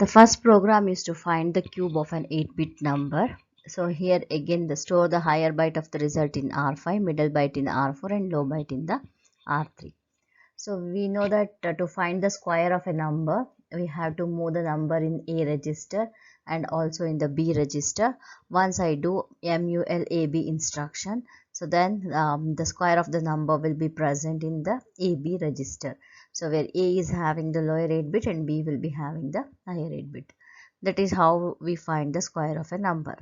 The first program is to find the cube of an 8-bit number. So here again the store the higher byte of the result in R5, middle byte in R4 and low byte in the R3. So we know that to find the square of a number, we have to move the number in A register and also in the B register. Once I do MULAB instruction, so then the square of the number will be present in the AB register. So where A is having the lower 8 bit and B will be having the higher 8 bit. That is how we find the square of a number.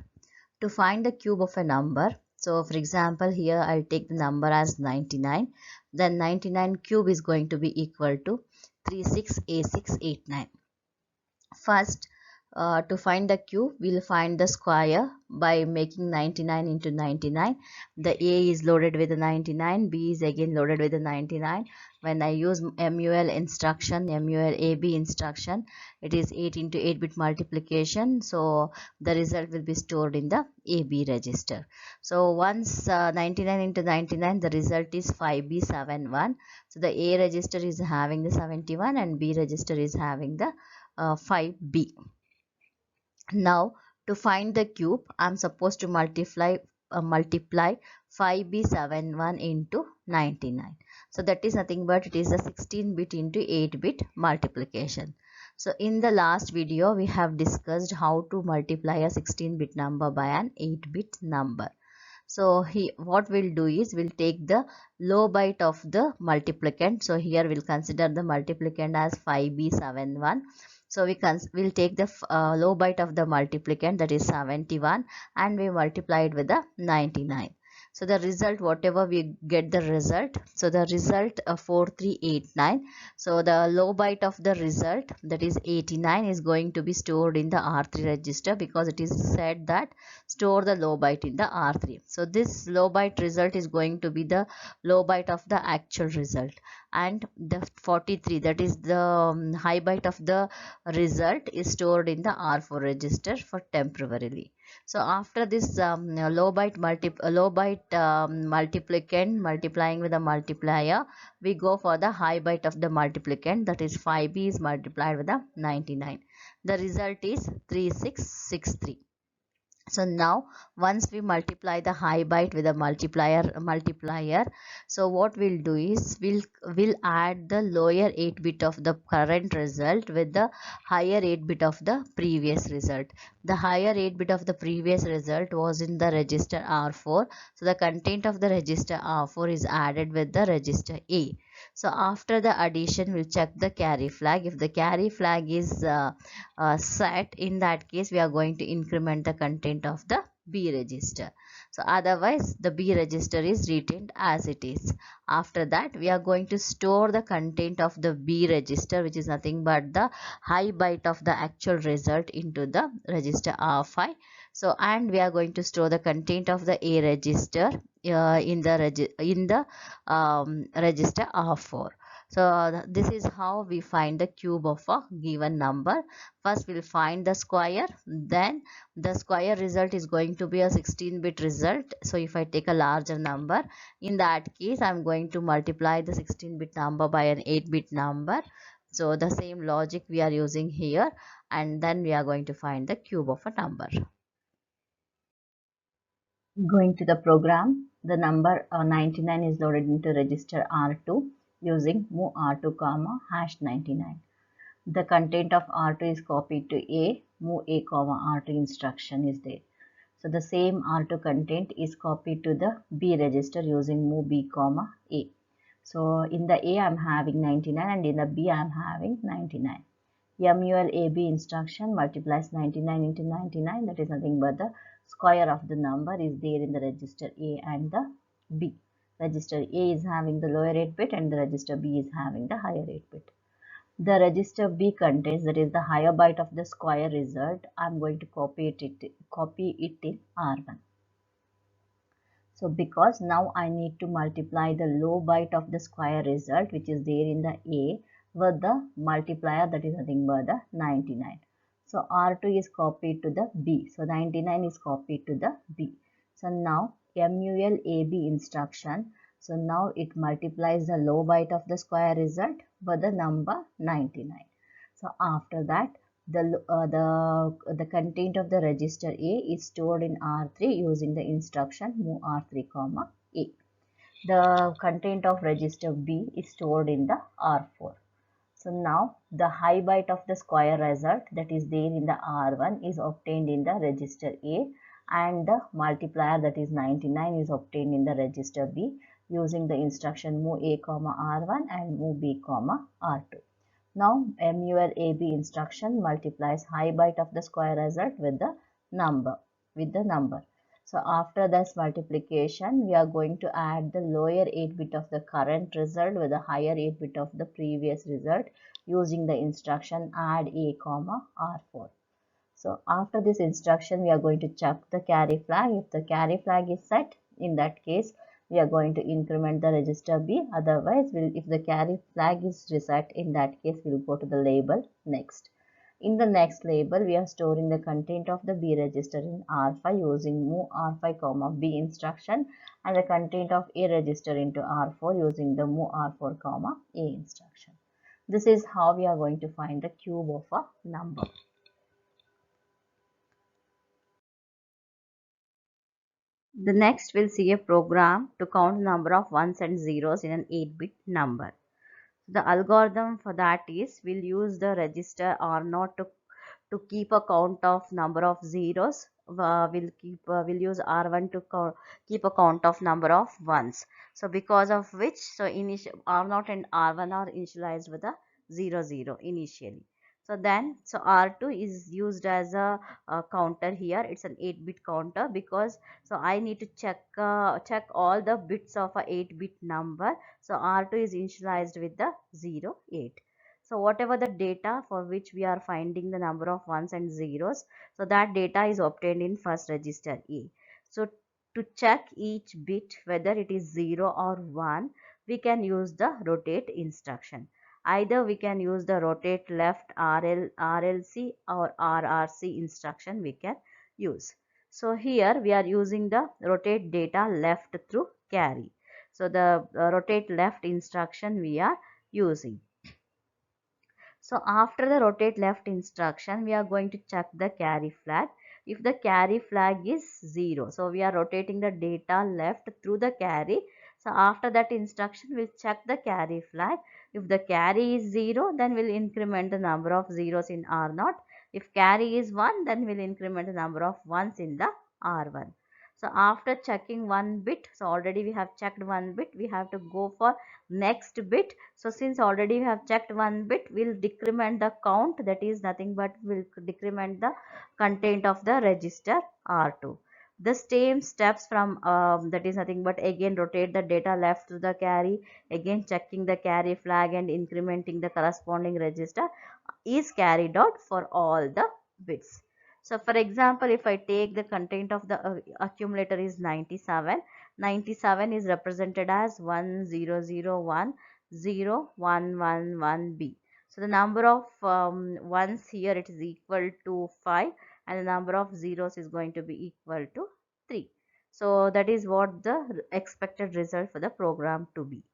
To find the cube of a number, so for example here I'll take the number as 99. Then 99 cube is going to be equal to 36A689. First, to find the cube, we'll find the square by making 99 into 99. The A is loaded with the 99, B is again loaded with the 99. When I use MUL instruction, MULAB instruction, it is 8 into 8 bit multiplication. So the result will be stored in the AB register. So once 99 into 99, the result is 5B71. So the A register is having the 71 and B register is having the 5B. Now to find the cube, I'm supposed to multiply 5B71 into 99. So that is nothing but it is a 16-bit into 8-bit multiplication. So in the last video, we have discussed how to multiply a 16-bit number by an 8-bit number. So what we'll do is we'll take the low byte of the multiplicand. So here we'll consider the multiplicand as 5B71. So we'll take the low byte of the multiplicand, that is 71, and we multiply it with the 99. So the result, whatever we get the result, so the result 4389. So the low byte of the result, that is 89, is going to be stored in the R3 register, because it is said that store the low byte in the R3. So this low byte result is going to be the low byte of the actual result, and the 43, that is the high byte of the result, is stored in the R4 register for temporarily. So after this low byte multiplicand multiplying with the multiplier, we go for the high byte of the multiplicand, that is 5B is multiplied with the 99. The result is 3663. So now once we multiply the high byte with a multiplier, so what we'll do is we'll add the lower 8 bit of the current result with the higher 8 bit of the previous result. The higher 8 bit of the previous result was in the register R4, so the content of the register R4 is added with the register A. So after the addition, we'll check the carry flag. If the carry flag is set, in that case we are going to increment the content of the B register. So otherwise the B register is retained as it is. After that, we are going to store the content of the B register, which is nothing but the high byte of the actual result, into the register R5. So and we are going to store the content of the A register in the register R4. So this is how we find the cube of a given number. First we'll find the square, then the square result is going to be a 16-bit result. So if I take a larger number, in that case I'm going to multiply the 16-bit number by an 8-bit number. So the same logic we are using here, and then we are going to find the cube of a number. Going to the program, the number 99 is loaded into register R2 using move R2 comma #99. The content of R2 is copied to A, move A comma R2 instruction is there. So the same R2 content is copied to the B register using move B comma A. So in the A I am having 99 and in the B I am having 99. MULAB instruction multiplies 99 into 99, that is nothing but the square of the number is there in the register A and the B. Register A is having the lower 8 bit and the register B is having the higher 8 bit. The register B contains, that is the higher byte of the square result. I am going to copy it in R1. So because now I need to multiply the low byte of the square result, which is there in the A, with the multiplier, that is nothing but the 99. So R2 is copied to the B. So 99 is copied to the B. So now MULAB instruction. So now it multiplies the low byte of the square result with the number 99. So after that, The content of the register A is stored in R3 using the instruction move R3, A. The content of register B is stored in the R4. So now the high byte of the square result that is there in the R1 is obtained in the register A, and the multiplier that is 99 is obtained in the register B using the instruction move A, R1 and move B, R2. Now MUL AB instruction multiplies high byte of the square result with the number. So after this multiplication, we are going to add the lower 8 bit of the current result with the higher 8 bit of the previous result using the instruction add A, R4. So after this instruction, we are going to check the carry flag. If the carry flag is set, in that case, we are going to increment the register B. Otherwise, if the carry flag is reset, in that case, we will go to the label next. In the next label, we are storing the content of the B register in R5 using move R5, B instruction, and the content of A register into R4 using the move R4, A instruction. This is how we are going to find the cube of a number. The next we'll see a program to count number of ones and zeros in an 8-bit number. The algorithm for that is we'll use the register R0 to keep a count of number of zeros. We'll use R1 to keep a count of number of ones. So because of which, so R0 and R1 are initialized with a 00 initially. So R2 is used as a counter here. It's an 8-bit counter because so I need to check all the bits of a 8-bit number. So R2 is initialized with the 0, 8. So whatever the data for which we are finding the number of ones and zeros, so that data is obtained in first register A. So to check each bit whether it is 0 or 1, we can use the rotate instruction. Either we can use the rotate left RLC or RRC instruction we can use. So here we are using the rotate data left through carry. So the rotate left instruction we are using. So after the rotate left instruction, we are going to check the carry flag. If the carry flag is 0, so we are rotating the data left through the carry. So after that instruction, we'll check the carry flag. If the carry is 0, then we'll increment the number of zeros in R0. If carry is 1, then we'll increment the number of ones in the R1. So after checking one bit, so already we have checked one bit, we have to go for next bit. So since already we have checked one bit, we'll decrement the count, that is nothing but we'll decrement the content of the register R2. The same steps from that is nothing but again rotate the data left to the carry, again checking the carry flag and incrementing the corresponding register is carried out for all the bits. So for example, if I take the content of the accumulator is 97, 97 is represented as 100101111B. So the number of ones here it is equal to 5 and the number of zeros is going to be equal to 3. So that is what the expected result for the program to be.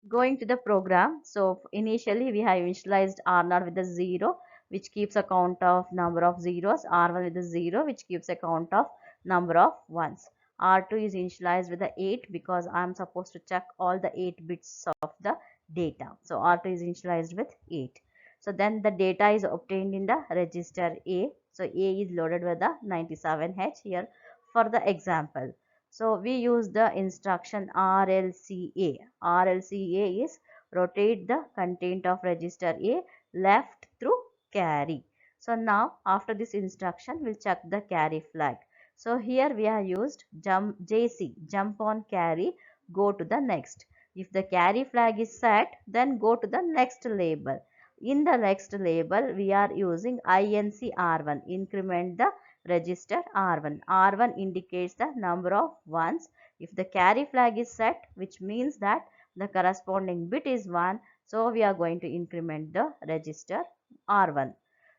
Going to the program, so initially we have initialized R0 with a 0 which keeps a count of number of zeros, R1 with a 0 which keeps a count of number of ones. R2 is initialized with a 8 because I am supposed to check all the 8 bits of the data. So R2 is initialized with 8. So then the data is obtained in the register A. So A is loaded with the 97H here for the example. So we use the instruction RLCA. RLCA is rotate the content of register A left through carry. So now after this instruction we'll check the carry flag. So here we have used JC, jump on carry, go to the next. If the carry flag is set, then go to the next label. In the next label we are using INCR1, increment the register R1. R1 indicates the number of ones. If the carry flag is set, which means that the corresponding bit is 1, so we are going to increment the register R1.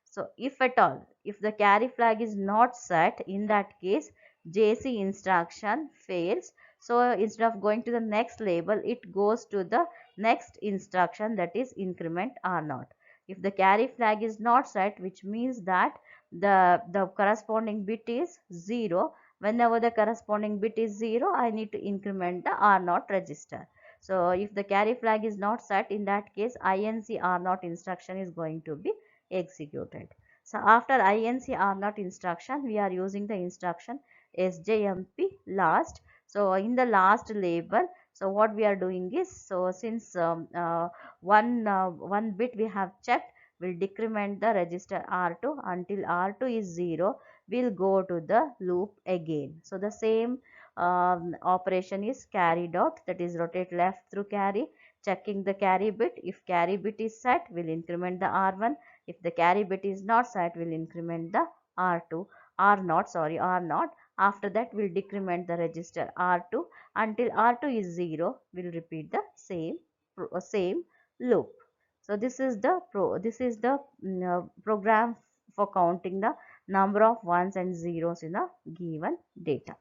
So if at all, if the carry flag is not set, in that case JC instruction fails. So instead of going to the next label, it goes to the next instruction, that is increment R0. If the carry flag is not set, which means that the corresponding bit is 0, whenever the corresponding bit is 0, I need to increment the R0 register. So if the carry flag is not set, in that case INC R0 instruction is going to be executed. So after INC R0 instruction, we are using the instruction SJMP last. So in the last label, so what we are doing is, so since one bit we have checked, will decrement the register R2 until R2 is 0. We'll go to the loop again. So the same operation is carried out, that is rotate left through carry, checking the carry bit. If carry bit is set, we'll increment the R1. If the carry bit is not set, we'll increment the R2, R0. After that, we'll decrement the register R2 until R2 is 0. We'll repeat the same loop. So this is the program for counting the number of ones and zeros in a given data.